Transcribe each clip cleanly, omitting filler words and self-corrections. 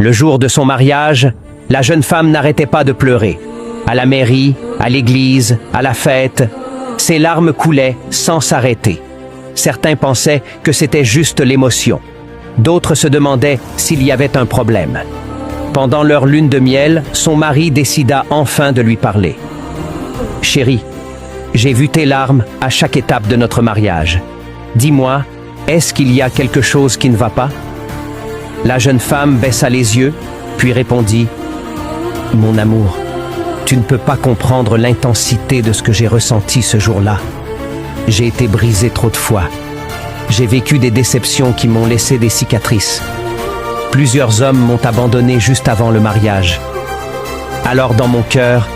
Le jour de son mariage, la jeune femme n'arrêtait pas de pleurer. À la mairie, à l'église, à la fête, ses larmes coulaient sans s'arrêter. Certains pensaient que c'était juste l'émotion. D'autres se demandaient s'il y avait un problème. Pendant leur lune de miel, son mari décida enfin de lui parler. « Chérie, j'ai vu tes larmes à chaque étape de notre mariage. Dis-moi, est-ce qu'il y a quelque chose qui ne va pas ?» La jeune femme baissa les yeux, puis répondit « Mon amour, tu ne peux pas comprendre l'intensité de ce que j'ai ressenti ce jour-là. J'ai été brisée trop de fois. J'ai vécu des déceptions qui m'ont laissé des cicatrices. Plusieurs hommes m'ont abandonné juste avant le mariage. Alors dans mon cœur,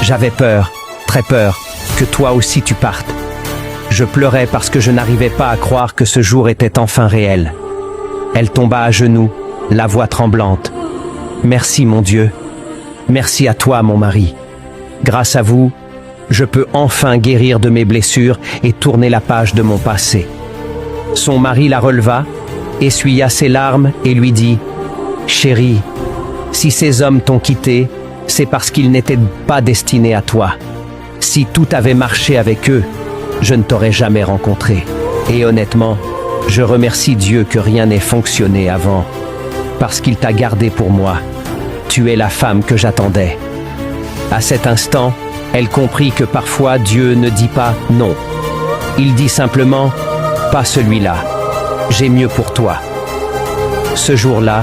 j'avais peur, très peur, que toi aussi tu partes. Je pleurais parce que je n'arrivais pas à croire que ce jour était enfin réel. » Elle tomba à genoux, la voix tremblante. « Merci mon Dieu. Merci à toi mon mari. Grâce à vous, je peux enfin guérir de mes blessures et tourner la page de mon passé. » Son mari la releva, essuya ses larmes et lui dit « Chérie, si ces hommes t'ont quitté, c'est parce qu'ils n'étaient pas destinés à toi. Si tout avait marché avec eux, je ne t'aurais jamais rencontré. Et honnêtement, je remercie Dieu que rien n'ait fonctionné avant, parce qu'il t'a gardé pour moi. Tu es la femme que j'attendais. » À cet instant, elle comprit que parfois Dieu ne dit pas non. Il dit simplement « Pas celui-là, j'ai mieux pour toi. » Ce jour-là,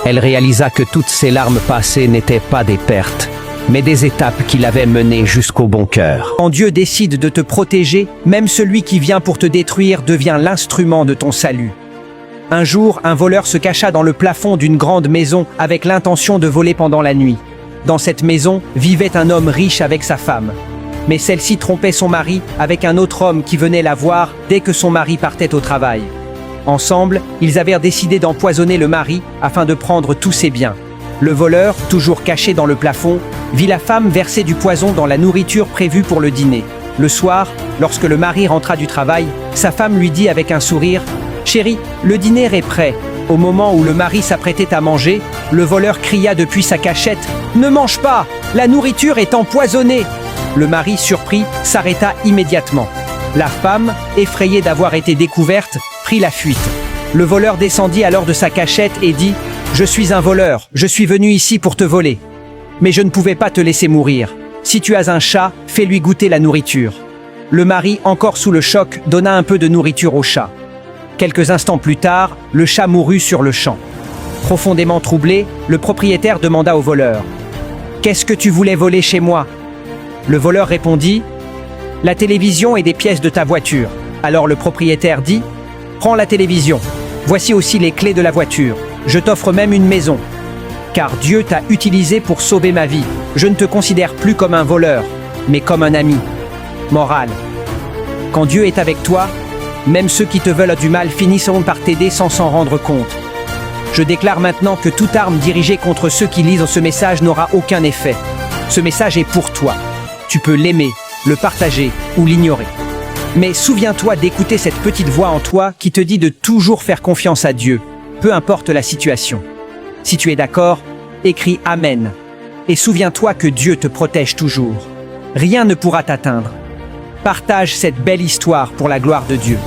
elle réalisa que toutes ses larmes passées n'étaient pas des pertes, mais des étapes qui l'avaient menée jusqu'au bon cœur. Quand Dieu décide de te protéger, même celui qui vient pour te détruire devient l'instrument de ton salut. Un jour, un voleur se cacha dans le plafond d'une grande maison avec l'intention de voler pendant la nuit. Dans cette maison vivait un homme riche avec sa femme. Mais celle-ci trompait son mari avec un autre homme qui venait la voir dès que son mari partait au travail. Ensemble, ils avaient décidé d'empoisonner le mari afin de prendre tous ses biens. Le voleur, toujours caché dans le plafond, vit la femme verser du poison dans la nourriture prévue pour le dîner. Le soir, lorsque le mari rentra du travail, sa femme lui dit avec un sourire « Chérie, le dîner est prêt. » Au moment où le mari s'apprêtait à manger, le voleur cria depuis sa cachette « Ne mange pas! La nourriture est empoisonnée !» Le mari, surpris, s'arrêta immédiatement. La femme, effrayée d'avoir été découverte, prit la fuite. Le voleur descendit alors de sa cachette et dit « Je suis un voleur, je suis venu ici pour te voler. Mais je ne pouvais pas te laisser mourir. Si tu as un chat, fais-lui goûter la nourriture. » Le mari, encore sous le choc, donna un peu de nourriture au chat. Quelques instants plus tard, le chat mourut sur le champ. Profondément troublé, le propriétaire demanda au voleur « Qu'est-ce que tu voulais voler chez moi ?» Le voleur répondit « La télévision et des pièces de ta voiture. » Alors le propriétaire dit « Prends la télévision. Voici aussi les clés de la voiture. Je t'offre même une maison. Car Dieu t'a utilisé pour sauver ma vie. Je ne te considère plus comme un voleur, mais comme un ami. » Morale. Quand Dieu est avec toi, même ceux qui te veulent du mal finissent par t'aider sans s'en rendre compte. Je déclare maintenant que toute arme dirigée contre ceux qui lisent ce message n'aura aucun effet. Ce message est pour toi. Tu peux l'aimer, le partager ou l'ignorer. Mais souviens-toi d'écouter cette petite voix en toi qui te dit de toujours faire confiance à Dieu, peu importe la situation. Si tu es d'accord, écris « Amen » et souviens-toi que Dieu te protège toujours. Rien ne pourra t'atteindre. Partage cette belle histoire pour la gloire de Dieu.